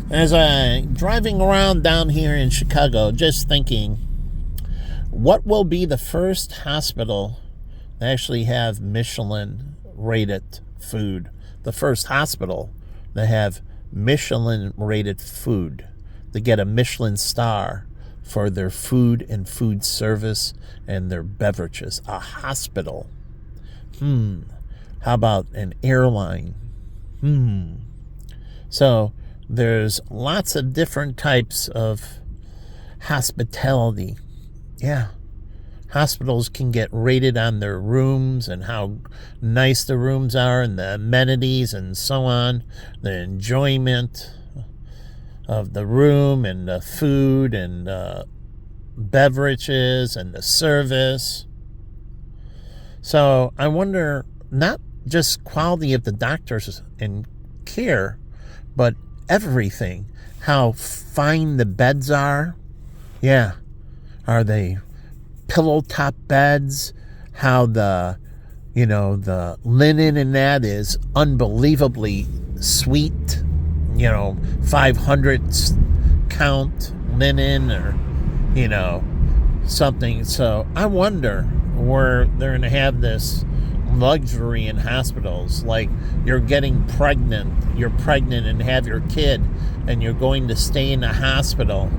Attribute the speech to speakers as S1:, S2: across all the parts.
S1: As I'm driving around down here in Chicago, just thinking, what will be the first hospital to actually have Michelin rated food? The first hospital to have Michelin rated food, to get a Michelin star for their food and food service and their beverages. A hospital. How about an airline? So there's lots of different types of hospitality. Yeah. Hospitals can get rated on their rooms and how nice the rooms are and the amenities and so on. The enjoyment of the room and the food and beverages and the service. So I wonder, not just quality of the doctors and care, but everything. How fine the beds are. Yeah. Are they pillow top beds? How the linen in that is unbelievably sweet. 500 count linen or, something. So I wonder where they're going to have this luxury in hospitals. Like you're pregnant and have your kid and you're going to stay in a hospital.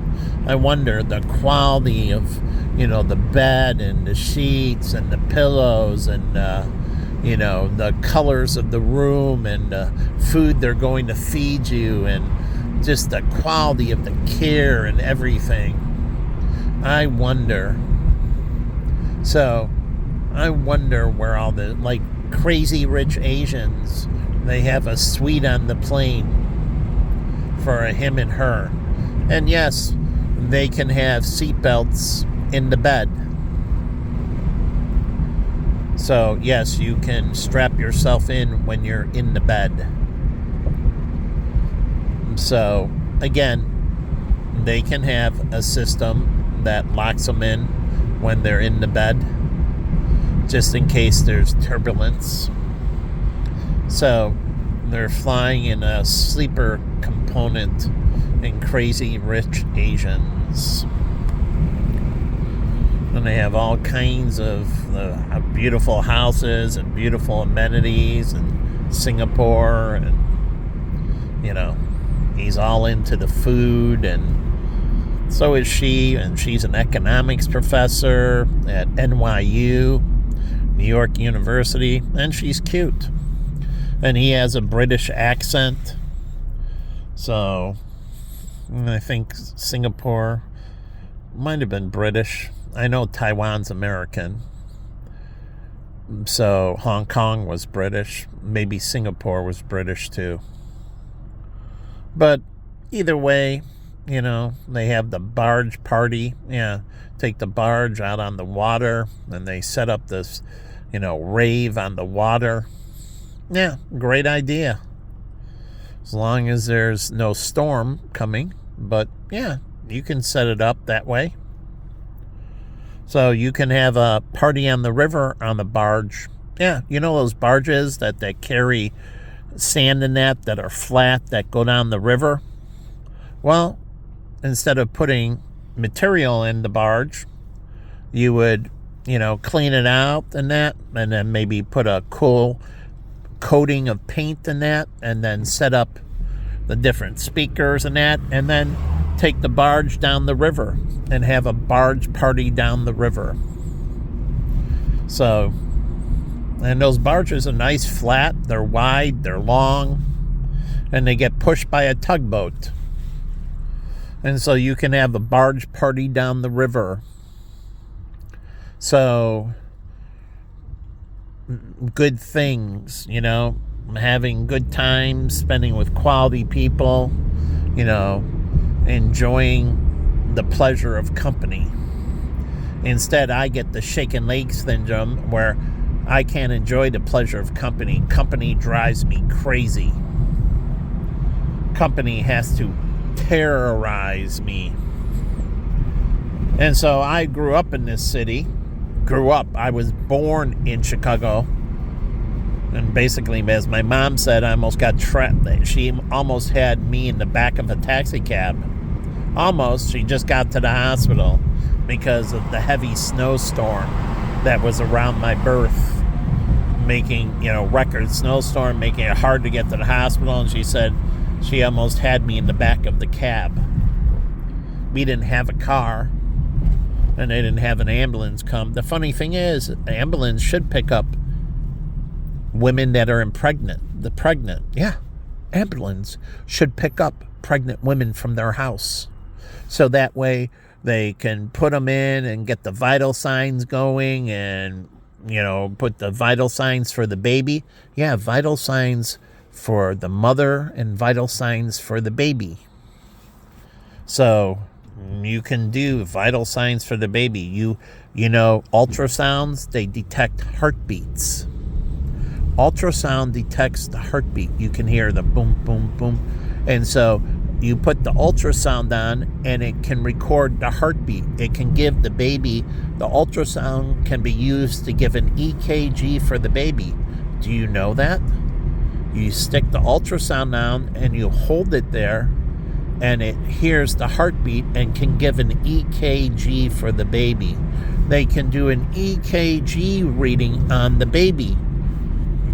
S1: I wonder the quality of, the bed and the sheets and the pillows and, the colors of the room and the food they're going to feed you and just the quality of the care and everything. I wonder. So I wonder where all the, like, crazy rich Asians, they have a suite on the plane for him and her. And yes, they can have seatbelts in the bed. So yes, you can strap yourself in when you're in the bed. So again, they can have a system that locks them in when they're in the bed, just in case there's turbulence. So they're flying in a sleeper component in crazy rich Asians. And they have all kinds of beautiful houses and beautiful amenities in Singapore. And, he's all into the food, and so is she. And she's an economics professor at NYU, New York University, and she's cute. And he has a British accent. So I think Singapore might have been British. I know Taiwan's American. So Hong Kong was British. Maybe Singapore was British too. But either way, they have the barge party. Yeah, take the barge out on the water, and they set up this, rave on the water. Yeah, great idea. As long as there's no storm coming. But yeah, you can set it up that way. So you can have a party on the river on the barge. Yeah, those barges that carry sand in that are flat, that go down the river? Well, instead of putting material in the barge, you would, clean it out and then maybe put a cool coating of paint in that, and then set up the different speakers and then take the barge down the river and have a barge party down the river. So, and those barges are nice, flat, they're wide, they're long, and they get pushed by a tugboat. And so you can have a barge party down the river. So, good things, having good times, spending with quality people, enjoying the pleasure of company. Instead, I get the shaken leg syndrome where I can't enjoy the pleasure of company. Company drives me crazy. Company has to terrorize me. And so I grew up in this city. I was born in Chicago. And basically, as my mom said, I almost got trapped. She almost had me in the back of a taxi cab. Almost. She just got to the hospital because of the heavy snowstorm that was around my birth, making, record snowstorm, making it hard to get to the hospital. And she said she almost had me in the back of the cab. We didn't have a car, and they didn't have an ambulance come. The funny thing is, the ambulance should pick up women that are pregnant. Ambulance should pick up pregnant women from their house. So that way they can put them in and get the vital signs going and, put the vital signs for the baby. Yeah, vital signs for the mother and vital signs for the baby. So you can do vital signs for the baby. Ultrasounds, they detect heartbeats. Ultrasound detects the heartbeat. You can hear the boom, boom, boom. And so you put the ultrasound on and it can record the heartbeat. It can give the baby, the ultrasound can be used to give an EKG for the baby. Do you know that? You stick the ultrasound on and you hold it there and it hears the heartbeat and can give an EKG for the baby. They can do an EKG reading on the baby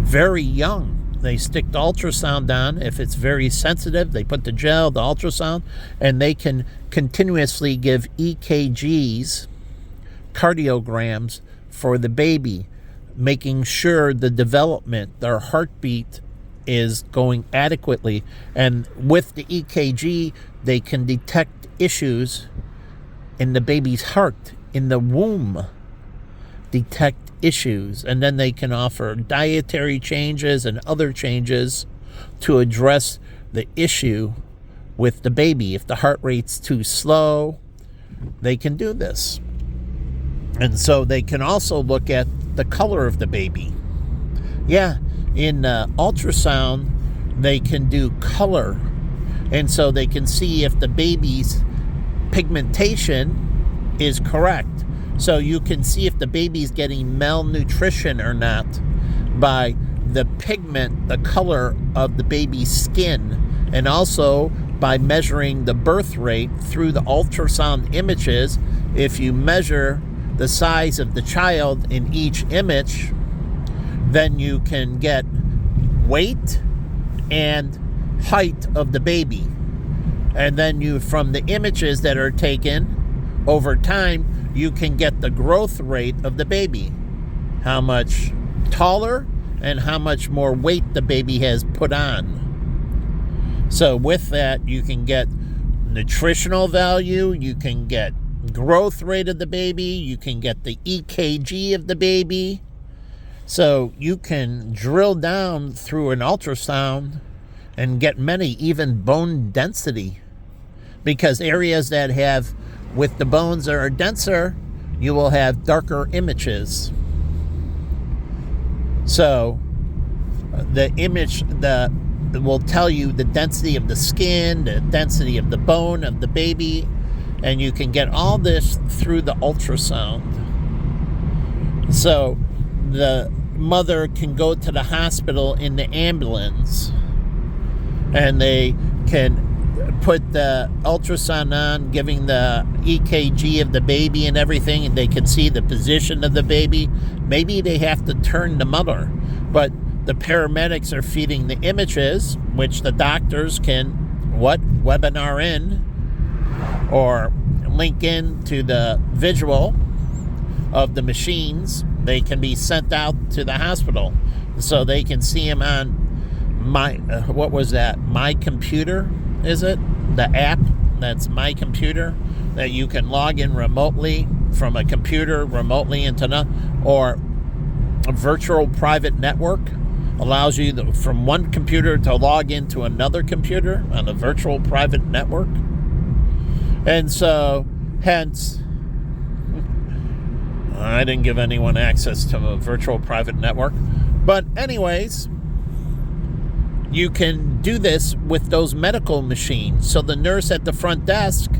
S1: very young. They stick the ultrasound on. If it's very sensitive, they put the gel, the ultrasound, and they can continuously give EKGs, cardiograms for the baby, making sure the development, their heartbeat is going adequately. And with the EKG, they can detect issues in the baby's heart, in the womb, detect issues, and then they can offer dietary changes and other changes to address the issue with the baby. If the heart rate's too slow, they can do this. And so they can also look at the color of the baby. Yeah, in ultrasound, they can do color. And so they can see if the baby's pigmentation is correct. So you can see if the baby's getting malnutrition or not by the pigment, the color of the baby's skin, and also by measuring the birth rate through the ultrasound images. If you measure the size of the child in each image, then you can get weight and height of the baby. And then from the images that are taken over time, you can get the growth rate of the baby, how much taller and how much more weight the baby has put on. So with that, you can get nutritional value, you can get growth rate of the baby, you can get the EKG of the baby. So you can drill down through an ultrasound and get many, even bone density, because areas that have, with the bones that are denser, you will have darker images. So the image will tell you the density of the skin, the density of the bone of the baby, and you can get all this through the ultrasound. So the mother can go to the hospital in the ambulance and they can put the ultrasound on, giving the EKG of the baby and everything, and they can see the position of the baby. Maybe they have to turn the mother, but the paramedics are feeding the images, which the doctors can webinar in or link in to the visual of the machines. They can be sent out to the hospital so they can see them on my computer. Is it the app that's My Computer, that you can log in remotely from a computer remotely into or a virtual private network allows you from one computer to log into another computer on a virtual private network. And so hence I didn't give anyone access to a virtual private network, but anyways, you can do this with those medical machines. So the nurse at the front desk,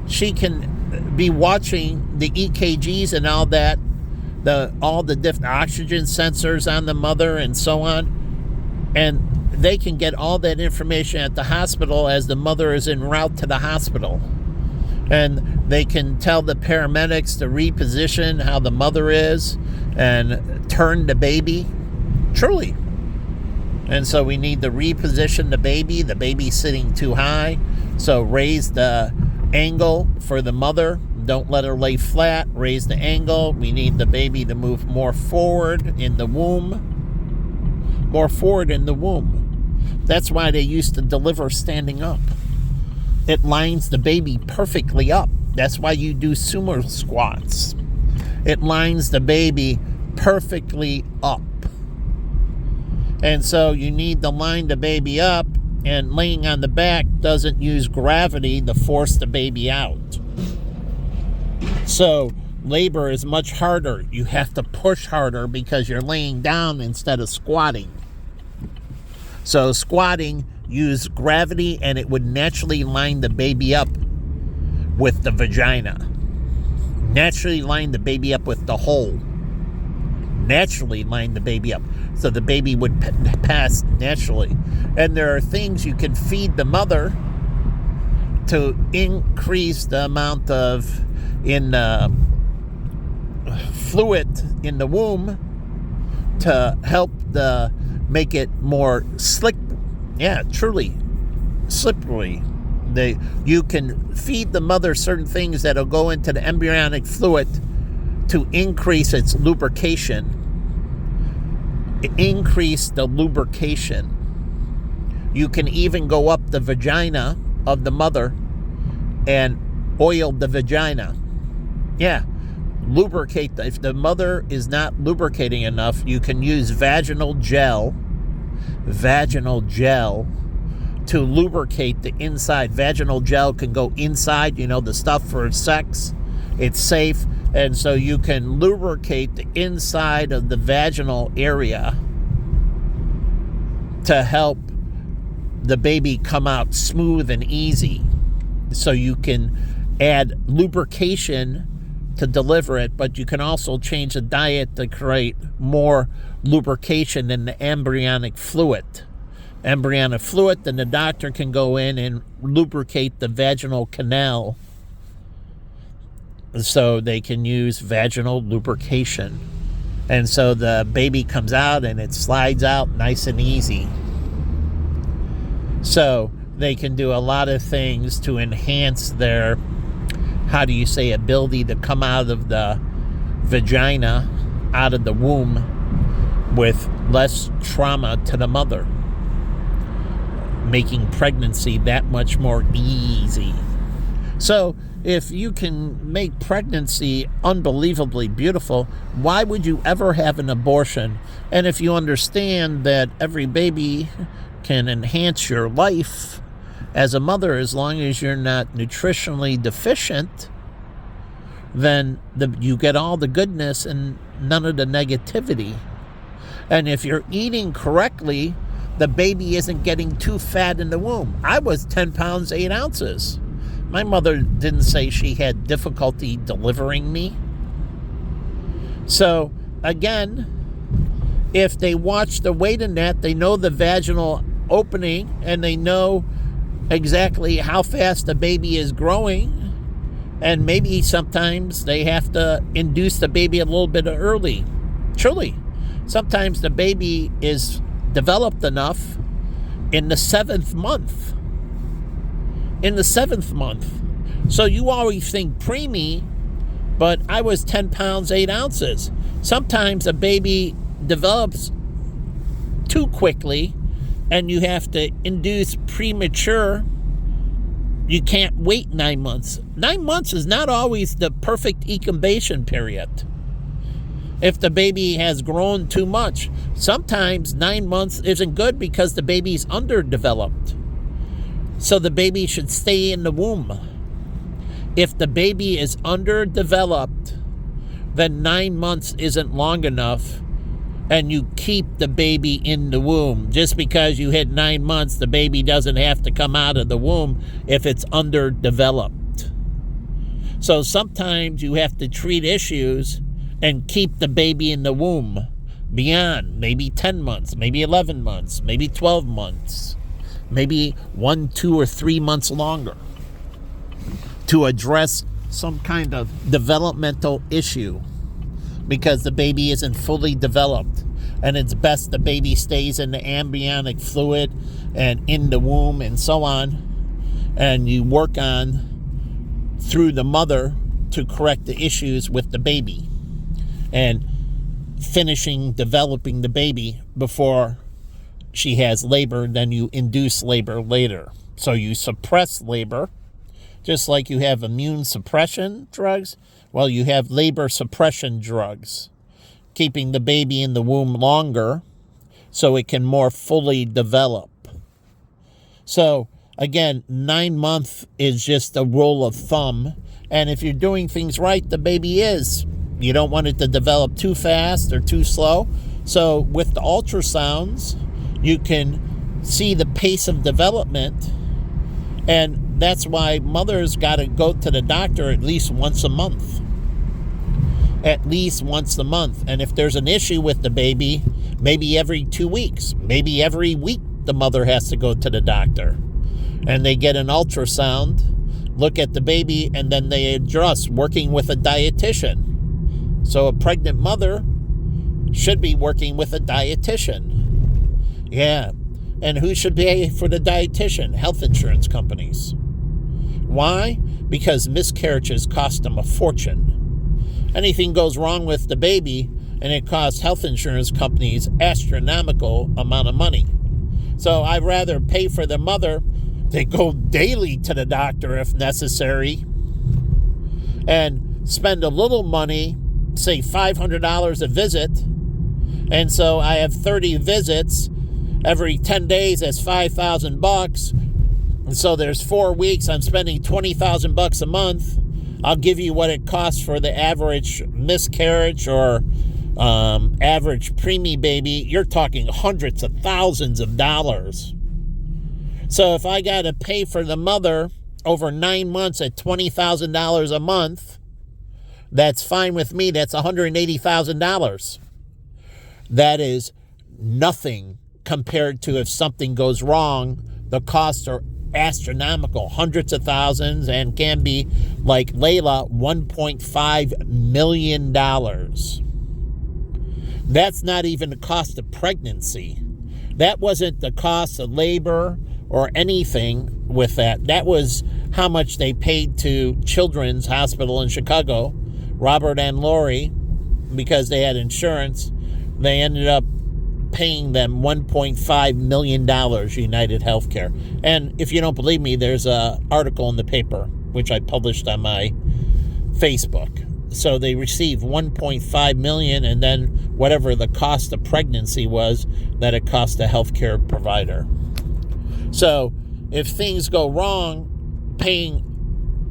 S1: she can be watching the EKGs and all that all the different oxygen sensors on the mother and so on. And they can get all that information at the hospital as the mother is en route to the hospital. And they can tell the paramedics to reposition how the mother is and turn the baby. Truly. And so we need to reposition the baby. The baby's sitting too high. So raise the angle for the mother. Don't let her lay flat. Raise the angle. We need the baby to move more forward in the womb. More forward in the womb. That's why they used to deliver standing up. It lines the baby perfectly up. That's why you do sumo squats. It lines the baby perfectly up. And so you need to line the baby up, and laying on the back doesn't use gravity to force the baby out. So labor is much harder. You have to push harder because you're laying down instead of squatting. So squatting use gravity, and it would naturally line the baby up with the vagina. Naturally line the baby up with the hole. Naturally line the baby up so the baby would pass naturally. And there are things you can feed the mother to increase the amount of fluid in the womb to help make it more slick. Yeah, truly slippery. You can feed the mother certain things that'll go into the embryonic fluid to increase its lubrication. Increase the lubrication. You can even go up the vagina of the mother and oil the vagina. Yeah, lubricate. If the mother is not lubricating enough, you can use vaginal gel to lubricate the inside. Vaginal gel can go inside, the stuff for sex. It's safe. And so you can lubricate the inside of the vaginal area to help the baby come out smooth and easy. So you can add lubrication to deliver it, but you can also change the diet to create more lubrication in the embryonic fluid. Then the doctor can go in and lubricate the vaginal canal. So they can use vaginal lubrication. And so the baby comes out and it slides out nice and easy. So they can do a lot of things to enhance their, ability to come out of the vagina, out of the womb, with less trauma to the mother, making pregnancy that much more easy. So if you can make pregnancy unbelievably beautiful, why would you ever have an abortion? And if you understand that every baby can enhance your life as a mother, as long as you're not nutritionally deficient, then you get all the goodness and none of the negativity. And if you're eating correctly, the baby isn't getting too fat in the womb. I was 10 pounds, 8 ounces. My mother didn't say she had difficulty delivering me. So, again, if they watch the waiting net, they know the vaginal opening, and they know exactly how fast the baby is growing. And maybe sometimes they have to induce the baby a little bit early. Truly. Sometimes the baby is developed enough in the 7th month. So you always think preemie, but I was 10 pounds, 8 ounces. Sometimes a baby develops too quickly and you have to induce premature. You can't wait 9 months. 9 months is not always the perfect incubation period. If the baby has grown too much, sometimes 9 months isn't good because the baby's underdeveloped. So the baby should stay in the womb. If the baby is underdeveloped, then 9 months isn't long enough, and you keep the baby in the womb. Just because you hit 9 months, the baby doesn't have to come out of the womb if it's underdeveloped. So sometimes you have to treat issues and keep the baby in the womb beyond maybe 10 months, maybe 11 months, maybe 12 months, maybe 1, 2, or 3 months longer to address some kind of developmental issue because the baby isn't fully developed. And it's best the baby stays in the embryonic fluid and in the womb and so on. And you work on through the mother to correct the issues with the baby. And finishing developing the baby before she has labor, then you induce labor later. So you suppress labor, just like you have immune suppression drugs. Well, you have labor suppression drugs, keeping the baby in the womb longer so it can more fully develop. So again, 9 months is just a rule of thumb. And if you're doing things right, the baby is. You don't want it to develop too fast or too slow. So with the ultrasounds, you can see the pace of development. And that's why mothers got to go to the doctor at least once a month. At least once a month. And if there's an issue with the baby, maybe every 2 weeks, maybe every week the mother has to go to the doctor. And they get an ultrasound, look at the baby, and then they adjust, working with a dietitian. So a pregnant mother should be working with a dietitian. Yeah. And who should pay for the dietitian? Health insurance companies. Why? Because miscarriages cost them a fortune. Anything goes wrong with the baby, and it costs health insurance companies astronomical amount of money. So I'd rather pay for the mother to go daily to the doctor if necessary, and spend a little money, say $500 a visit, and so I have 30 visits every 10 days. That's $5,000, and so there's 4 weeks. I'm spending $20,000 a month. I'll give you what it costs for the average miscarriage or average preemie baby. You're talking hundreds of thousands of dollars. So if I got to pay for the mother over 9 months at $20,000 a month, that's fine with me. That's $180,000. That is nothing compared to if something goes wrong. The costs are astronomical, hundreds of thousands, and can be, like Layla, $1.5 million. That's not even the cost of pregnancy. That wasn't the cost of labor or anything with that. That was how much they paid to Children's Hospital in Chicago, Robert and Lori, because they had insurance. They ended up paying them $1.5 million, United Healthcare. And if you don't believe me, there's an article in the paper, which I published on my Facebook. So they received $1.5 million, and then whatever the cost of pregnancy was that it cost the healthcare provider. So if things go wrong, paying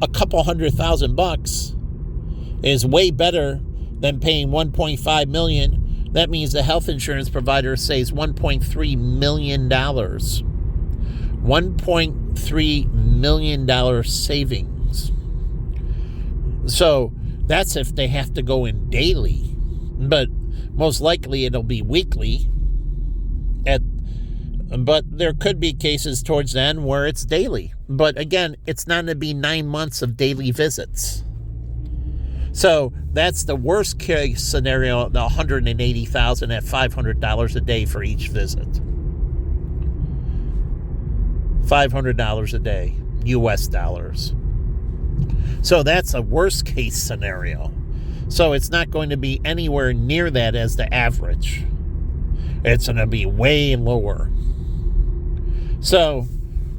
S1: a couple $100,000 is way better than paying $1.5 million. That means the health insurance provider saves $1.3 million. $1.3 million savings. So that's if they have to go in daily. But most likely it'll be weekly. But there could be cases towards the end where it's daily. But again, it's not going to be 9 months of daily visits. So that's the worst case scenario, the $180,000 at $500 a day for each visit. $500 a day, US dollars. So that's a worst case scenario. So it's not going to be anywhere near that as the average. It's going to be way lower. So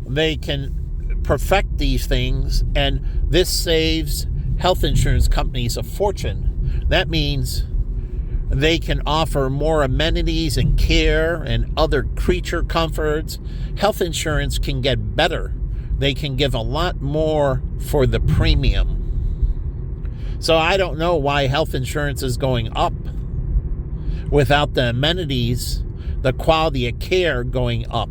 S1: they can perfect these things, and this saves health insurance companies a fortune. That means they can offer more amenities and care and other creature comforts. Health insurance can get better. They can give a lot more for the premium. So I don't know why health insurance is going up without the amenities, the quality of care going up.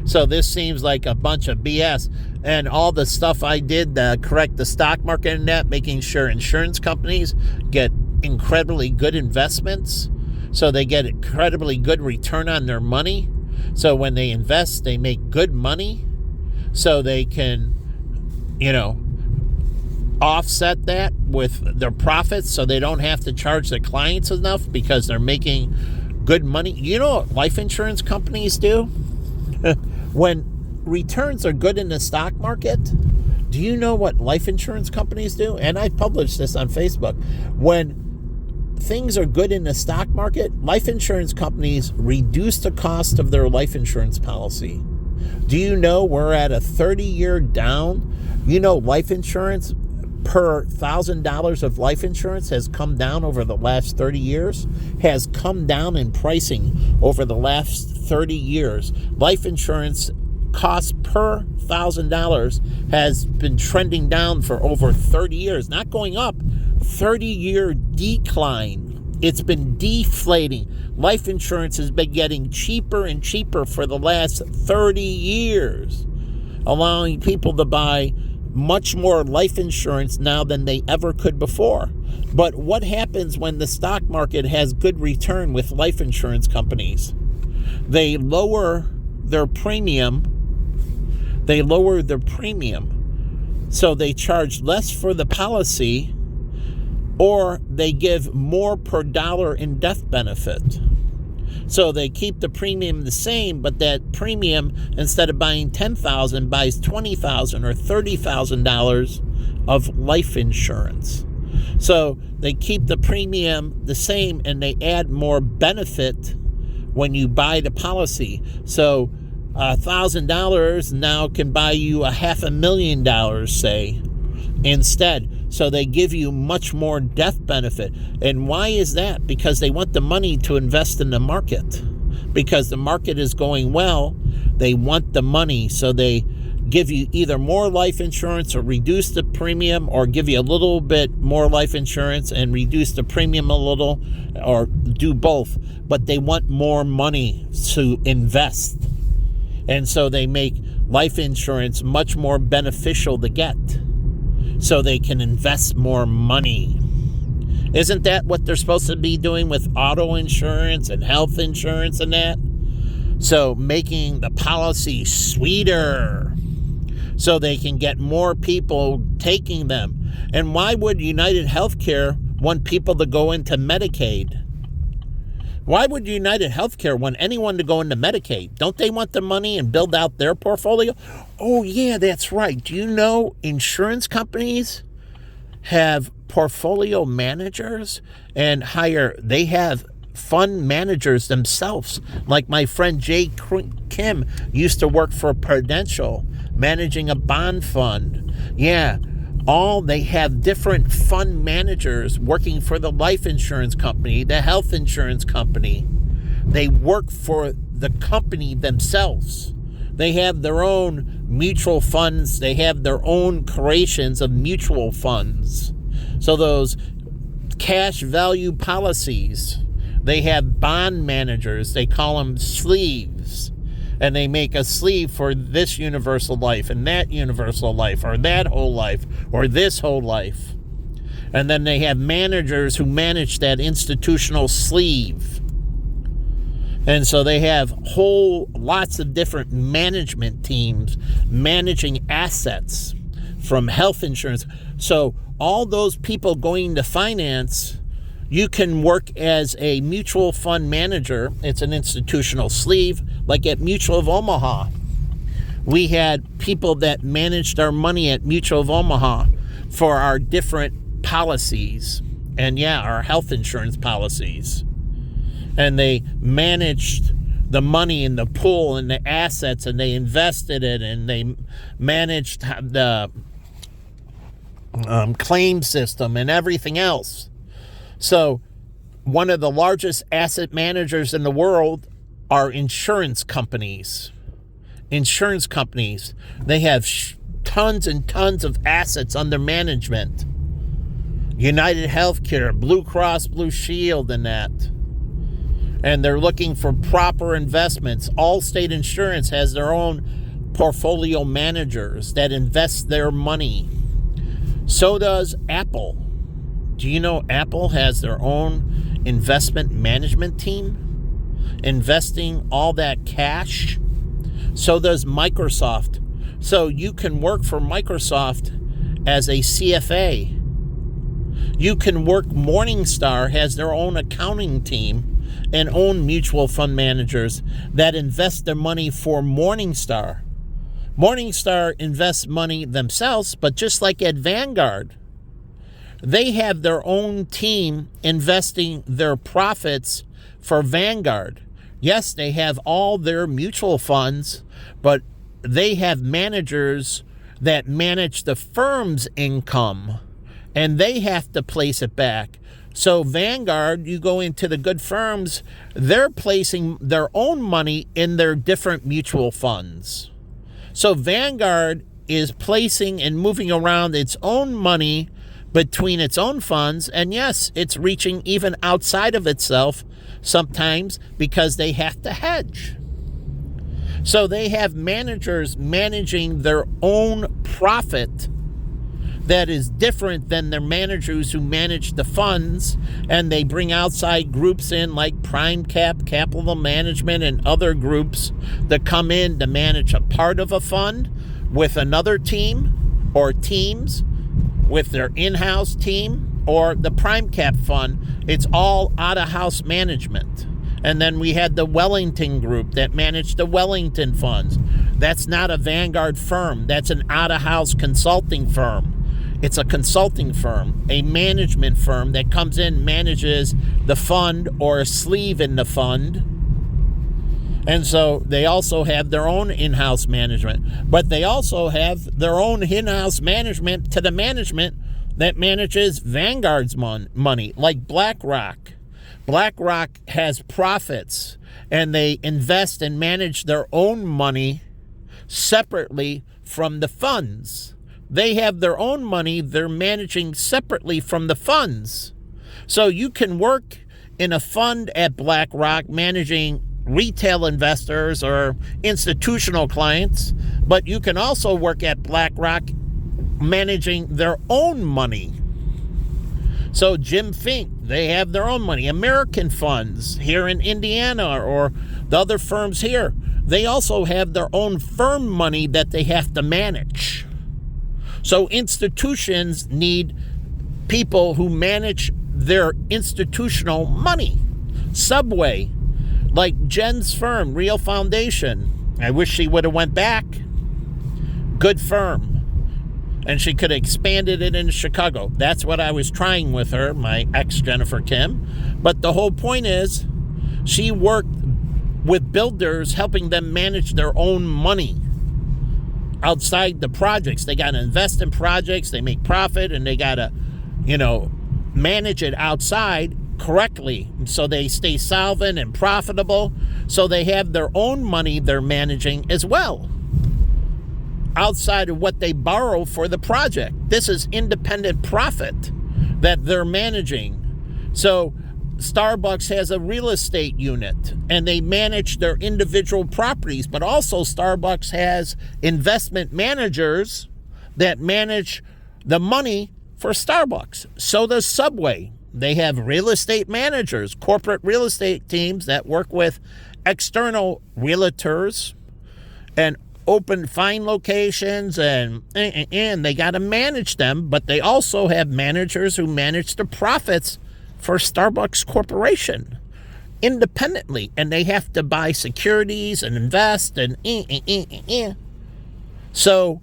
S1: So this seems like a bunch of BS. And all the stuff I did to correct the stock market and that, making sure insurance companies get incredibly good investments, so they get incredibly good return on their money. So when they invest, they make good money, so they can, offset that with their profits, so they don't have to charge their clients enough because they're making good money. You know what life insurance companies do? When returns are good in the stock market, do you know what life insurance companies do? And I published this on Facebook. When things are good in the stock market, life insurance companies reduce the cost of their life insurance policy. Do you know we're at a 30-year down? Life insurance per $1,000 of life insurance has come down over the last 30 years, has come down in pricing over the last 30 years. Life insurance cost per $1,000 has been trending down for over 30 years, not going up, 30-year decline. It's been deflating. Life insurance has been getting cheaper and cheaper for the last 30 years, allowing people to buy much more life insurance now than they ever could before. But what happens when the stock market has good return with life insurance companies? They lower their premium. So they charge less for the policy, or they give more per dollar in death benefit. So they keep the premium the same, but that premium, instead of buying $10,000, buys $20,000 or $30,000 of life insurance. So they keep the premium the same, and they add more benefit when you buy the policy. So $1,000 now can buy you $500,000, say, instead. So they give you much more death benefit. And why is that? Because they want the money to invest in the market. Because the market is going well, they want the money. So they give you either more life insurance or reduce the premium, or give you a little bit more life insurance and reduce the premium a little, or do both. But they want more money to invest. And so they make life insurance much more beneficial to get, so they can invest more money. Isn't that what they're supposed to be doing with auto insurance and health insurance and that? So making the policy sweeter, so they can get more people taking them. And why would United Healthcare want people to go into Medicaid? Why would United Healthcare want anyone to go into Medicaid? Don't they want the money and build out their portfolio? Oh, yeah, that's right. Do you know insurance companies have portfolio managers and they have fund managers themselves? Like my friend Jay Kim used to work for Prudential, managing a bond fund. Yeah. They have different fund managers working for the life insurance company, the health insurance company. They work for the company themselves. They have their own mutual funds. They have their own creations of mutual funds. So those cash value policies, they have bond managers. They call them sleeves. And they make a sleeve for this universal life and that universal life, or that whole life, or this whole life. And then they have managers who manage that institutional sleeve. And so they have lots of different management teams managing assets from health insurance. So all those people going into finance, you can work as a mutual fund manager. It's an institutional sleeve, like at Mutual of Omaha. We had people that managed our money at Mutual of Omaha for our different policies, and our health insurance policies. And they managed the money in the pool and the assets, and they invested it, and they managed the claim system and everything else. So one of the largest asset managers in the world are insurance companies. Insurance companies, they have tons and tons of assets under management. United Healthcare, Blue Cross Blue Shield, and that. And they're looking for proper investments. Allstate Insurance has their own portfolio managers that invest their money. So does Apple. Do you know Apple has their own investment management team investing all that cash? So does Microsoft. So you can work for Microsoft as a CFA. You can work, Morningstar has their own accounting team and own mutual fund managers that invest their money for Morningstar. Morningstar invests money themselves, but just like at Vanguard, they have their own team investing their profits for Vanguard. Yes, they have all their mutual funds, but they have managers that manage the firm's income, and they have to place it back. So Vanguard, you go into the good firms, they're placing their own money in their different mutual funds. So Vanguard is placing and moving around its own money between its own funds, and yes, it's reaching even outside of itself sometimes because they have to hedge. So they have managers managing their own profit that is different than their managers who manage the funds, and they bring outside groups in like Prime Capital Management, and other groups that come in to manage a part of a fund with another team or teams with their in-house team, or the Prime Cap Fund. It's all out-of-house management. And then we had the Wellington Group that managed the Wellington funds. That's not a Vanguard firm. That's an out-of-house consulting firm. It's a consulting firm, a management firm that comes in, manages the fund or a sleeve in the fund. And so they also have their own in-house management. But they also have their own in-house management to the management that manages Vanguard's money, like BlackRock. BlackRock has profits, and they invest and manage their own money separately from the funds. They have their own money they're managing separately from the funds. So you can work in a fund at BlackRock managing retail investors or institutional clients, but you can also work at BlackRock managing their own money. So Jim Fink, they have their own money. American funds here in Indiana, or the other firms here, they also have their own firm money that they have to manage. So institutions need people who manage their institutional money. Subway, like Jen's firm, Real Foundation. I wish she would have went back. Good firm. And she could have expanded it into Chicago. That's what I was trying with her, my ex Jennifer Kim. But the whole point is, she worked with builders, helping them manage their own money outside the projects. They got to invest in projects, they make profit, and they got to, manage it outside correctly so they stay solvent and profitable. So they have their own money they're managing as well, outside of what they borrow for the project. This is independent profit that they're managing. So Starbucks has a real estate unit, and they manage their individual properties, but also Starbucks has investment managers that manage the money for Starbucks. So does Subway. They have real estate managers, corporate real estate teams that work with external realtors and find locations, and they got to manage them, but they also have managers who manage the profits for Starbucks Corporation independently, and they have to buy securities and invest and So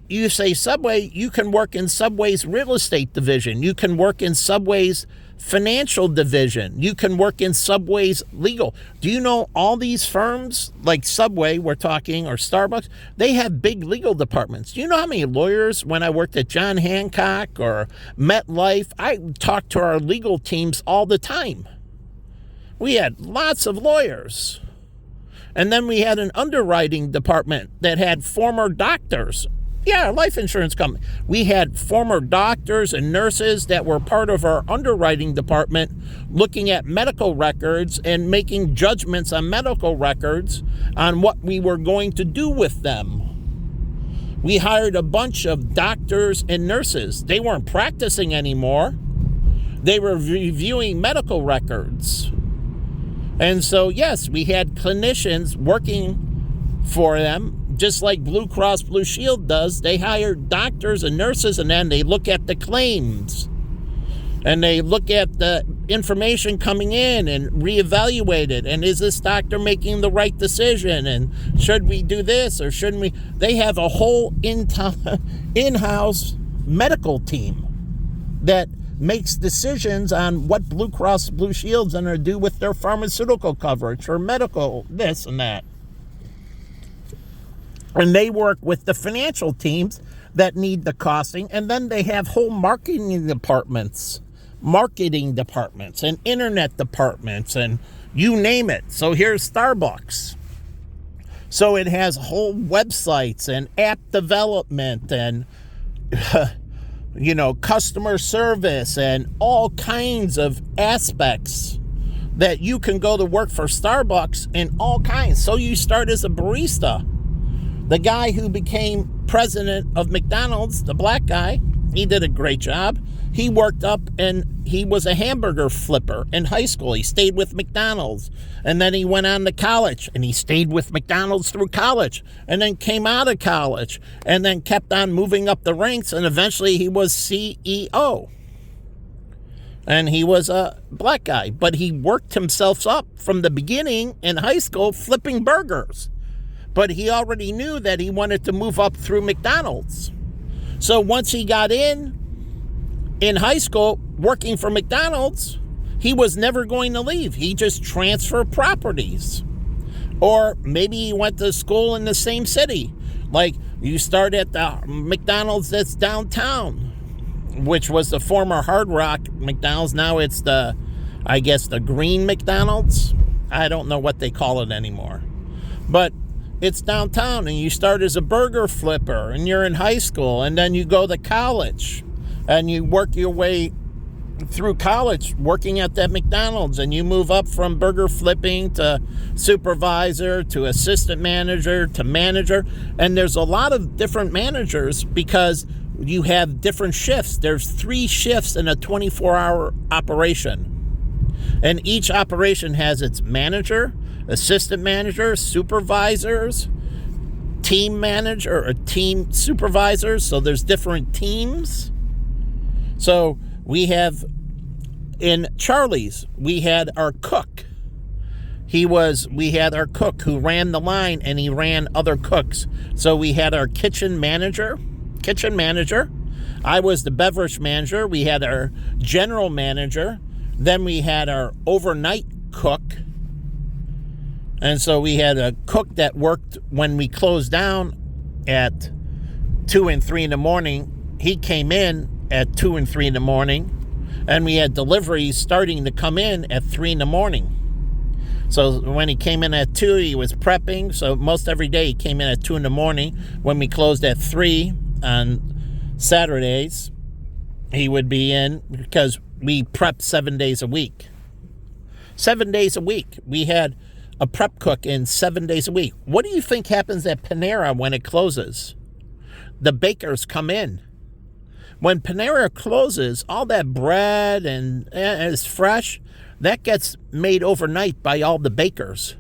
S1: you say Subway, you can work in Subway's real estate division. You can work in Subway's financial division. You can work in Subway's legal. Do you know all these firms like Subway, we're talking, or Starbucks, they have big legal departments. Do you know how many lawyers, when I worked at John Hancock or MetLife, I talked to our legal teams all the time. We had lots of lawyers. And then we had an underwriting department that had former doctors. Yeah, life insurance company. We had former doctors and nurses that were part of our underwriting department looking at medical records and making judgments on medical records on what we were going to do with them. We hired a bunch of doctors and nurses. They weren't practicing anymore, They were reviewing medical records. And so, yes, we had clinicians working for them, just like Blue Cross Blue Shield does. They hire doctors and nurses, and then they look at the claims. And they look at the information coming in and reevaluate it. And is this doctor making the right decision? And should we do this or shouldn't we? They have a whole in-house medical team that makes decisions on what Blue Cross Blue Shield's going to do with their pharmaceutical coverage or medical this and that. And they work with the financial teams that need the costing. And then they have whole marketing departments and internet departments and you name it. So here's Starbucks. So it has whole websites and app development and customer service and all kinds of aspects that you can go to work for Starbucks in all kinds. So you start as a barista. The guy who became president of McDonald's, the black guy, he did a great job. He worked up and he was a hamburger flipper in high school. He stayed with McDonald's. And then he went on to college and he stayed with McDonald's through college and then came out of college and then kept on moving up the ranks. And eventually he was CEO. And he was a black guy, but he worked himself up from the beginning in high school flipping burgers. But he already knew that he wanted to move up through McDonald's. So once he got in high school working for McDonald's, he was never going to leave. He just transferred properties. Or maybe he went to school in the same city. Like you start at the McDonald's that's downtown, which was the former Hard Rock McDonald's. Now it's the Green McDonald's. I don't know what they call it anymore. But it's downtown and you start as a burger flipper and you're in high school and then you go to college and you work your way through college working at that McDonald's and you move up from burger flipping to supervisor to assistant manager to manager. And there's a lot of different managers because you have different shifts. There's 3 shifts in a 24-hour operation. And each operation has its manager, assistant manager, supervisors, team manager, or team supervisors. So there's different teams. So we have in Charlie's, we had our cook. We had our cook who ran the line and he ran other cooks. So we had our kitchen manager. I was the beverage manager. We had our general manager. Then we had our overnight cook. And so we had a cook that worked when we closed down at 2 and 3 in the morning. He came in at 2 and 3 in the morning. And we had deliveries starting to come in at 3 in the morning. So when he came in at 2, he was prepping. So most every day he came in at 2 in the morning. When we closed at 3 on Saturdays, he would be in because we prepped 7 days a week. 7 days a week. We had a prep cook in 7 days a week. What do you think happens at Panera when it closes? The bakers come in. When Panera closes, all that bread and is fresh, that gets made overnight by all the bakers.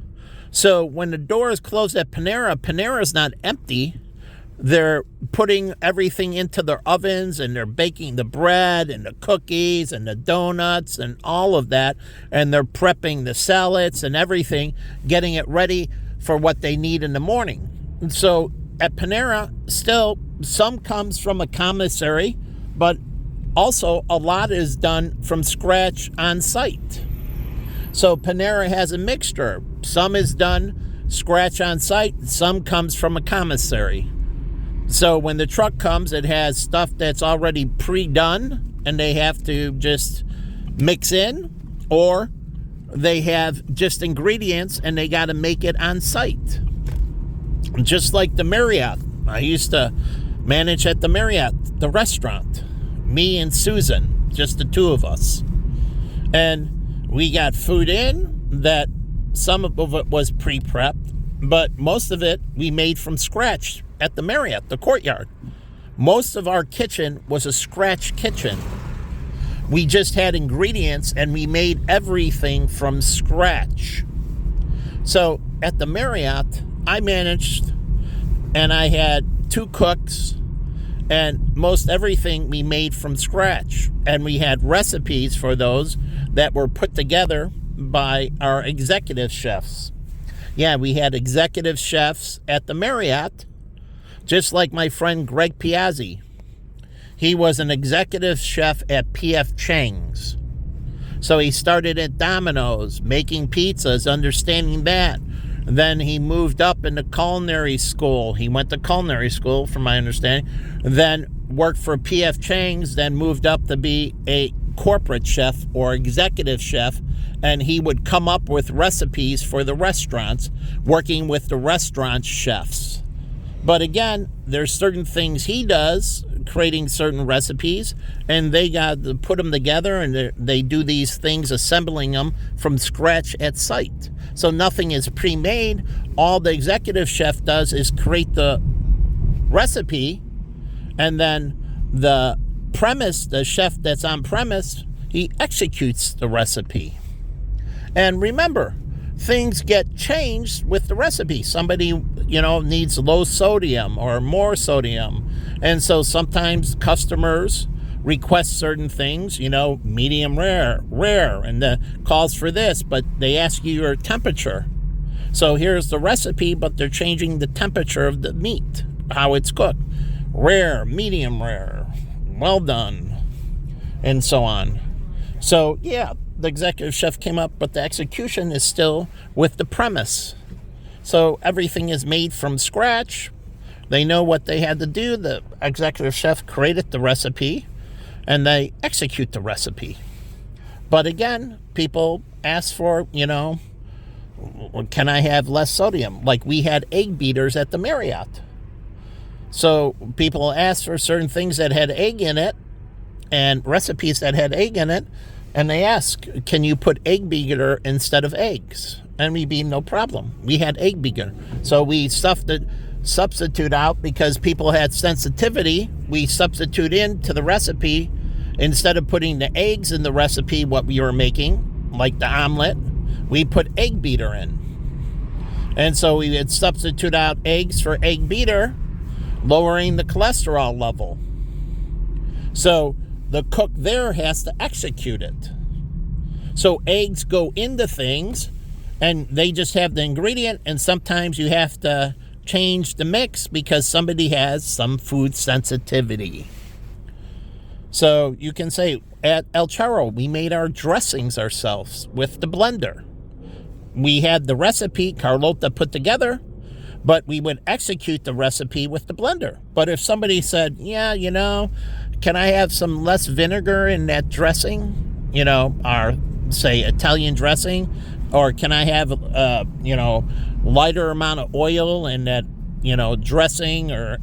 S1: So when the doors close at Panera's not empty. They're putting everything into their ovens and they're baking the bread and the cookies and the donuts and all of that. And they're prepping the salads and everything, getting it ready for what they need in the morning. And so at Panera, still some comes from a commissary, but also a lot is done from scratch on site. So Panera has a mixture. Some is done scratch on site, some comes from a commissary. So when the truck comes, it has stuff that's already pre-done and they have to just mix in, or they have just ingredients and they got to make it on site. Just like the Marriott. I used to manage at the Marriott, the restaurant. Me and Susan, just the two of us. And we got food in that some of it was pre-prepped, but most of it we made from scratch at the Marriott, the Courtyard. Most of our kitchen was a scratch kitchen. We just had ingredients and we made everything from scratch. So at the Marriott, I managed, and I had 2 cooks, and most everything we made from scratch. And we had recipes for those that were put together by our executive chefs. Yeah, we had executive chefs at the Marriott, just like my friend Greg Piazzi. He was an executive chef at P.F. Chang's. So he started at Domino's, making pizzas, understanding that. Then he moved up into culinary school. He went to culinary school, from my understanding. Then worked for P.F. Chang's, then moved up to be a corporate chef or executive chef. And he would come up with recipes for the restaurants, working with the restaurant chefs. But again, there's certain things he does, creating certain recipes, and they got to put them together, and they do these things, assembling them from scratch at site. So nothing is pre-made. All the executive chef does is create the recipe, and then the chef that's on premise, he executes the recipe. And remember, things get changed with the recipe. Somebody, needs low sodium or more sodium. And so sometimes customers request certain things, medium rare, and the calls for this, but they ask you your temperature. So here's the recipe, but they're changing the temperature of the meat, how it's cooked. Rare, medium rare, well done, and so on. So, yeah, the executive chef came up, but the execution is still with the premise. So everything is made from scratch. They know what they had to do. The executive chef created the recipe, and they execute the recipe. But again, people ask for, can I have less sodium? Like we had egg beaters at the Marriott. So people asked for certain things that had egg in it and recipes that had egg in it. And they ask, can you put egg beater instead of eggs? And we'd be no problem. We had egg beater. So we substitute out because people had sensitivity. We substitute into the recipe. Instead of putting the eggs in the recipe, what we were making, like the omelet, we put egg beater in. And so we would substitute out eggs for egg beater, lowering the cholesterol level. So the cook there has to execute it. So eggs go into things, and they just have the ingredient, and sometimes you have to change the mix because somebody has some food sensitivity. So you can say, at El Charro, we made our dressings ourselves with the blender. We had the recipe Carlota put together, but we would execute the recipe with the blender. But if somebody said, can I have some less vinegar in that dressing? Our, say, Italian dressing? Or can I have, lighter amount of oil in that, dressing? Or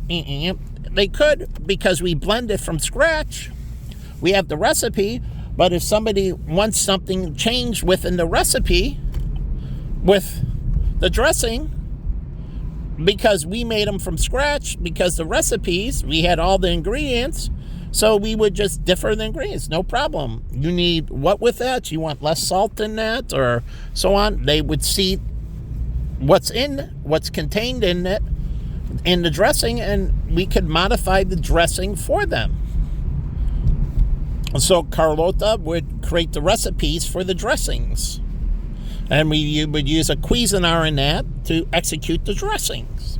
S1: they could, because we blend it from scratch. We have the recipe, but if somebody wants something changed within the recipe with the dressing, because we made them from scratch, because the recipes, we had all the ingredients, so we would just differ the ingredients, no problem. You need what with that? You want less salt in that, or so on? They would see what's contained in it, in the dressing, and we could modify the dressing for them. So Carlota would create the recipes for the dressings. And we would use a Cuisinart in that to execute the dressings.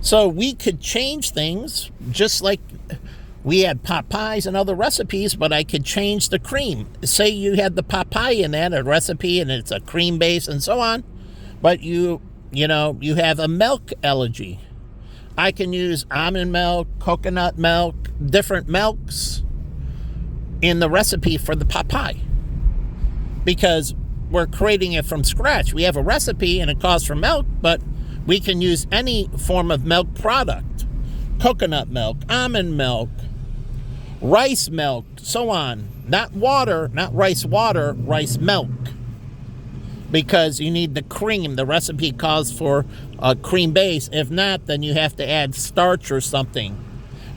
S1: So we could change things, just like we had pot pies and other recipes, but I could change the cream. Say you had the pot pie in that, a recipe, and it's a cream base and so on, but you have a milk allergy. I can use almond milk, coconut milk, different milks in the recipe for the pot pie, because we're creating it from scratch. We have a recipe and it calls for milk, but we can use any form of milk product. Coconut milk, almond milk, rice milk, so on. Not water, not rice water, rice milk. Because you need the cream. The recipe calls for a cream base. If not, then you have to add starch or something,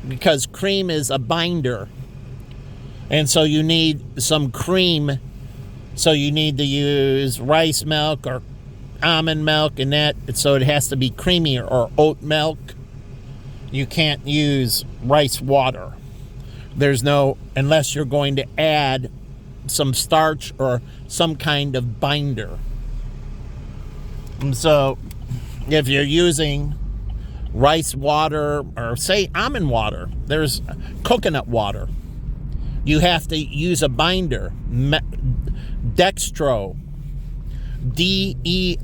S1: because cream is a binder. And so you need some cream. So you need to use rice milk or almond milk, and that, so it has to be creamier, or oat milk. You can't use rice water. There's no, unless you're going to add some starch or some kind of binder. And so if you're using rice water, or say almond water, there's coconut water, you have to use a binder, dextro, DEXTRO,